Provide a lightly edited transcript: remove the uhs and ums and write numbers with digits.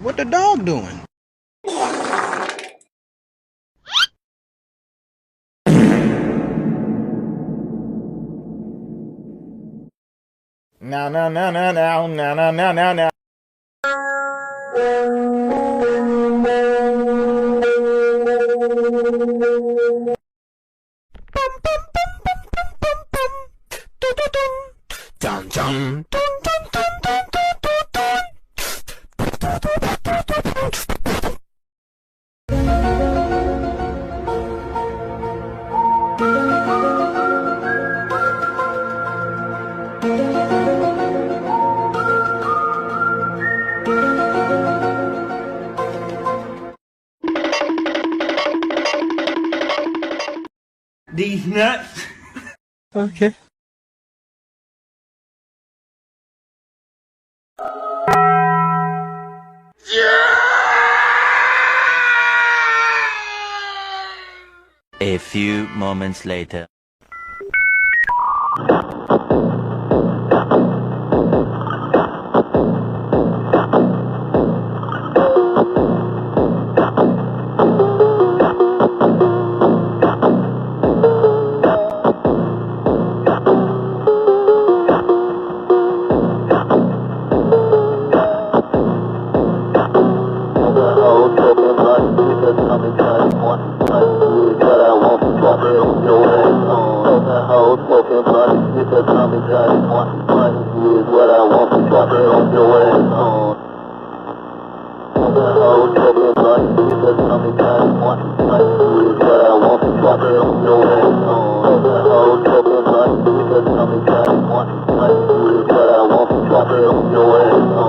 What the dog doing? Now, now, now, now, now, now, now, now, now, now. Dum dum. These nuts. Okay. A few moments later. Drop it on your ass.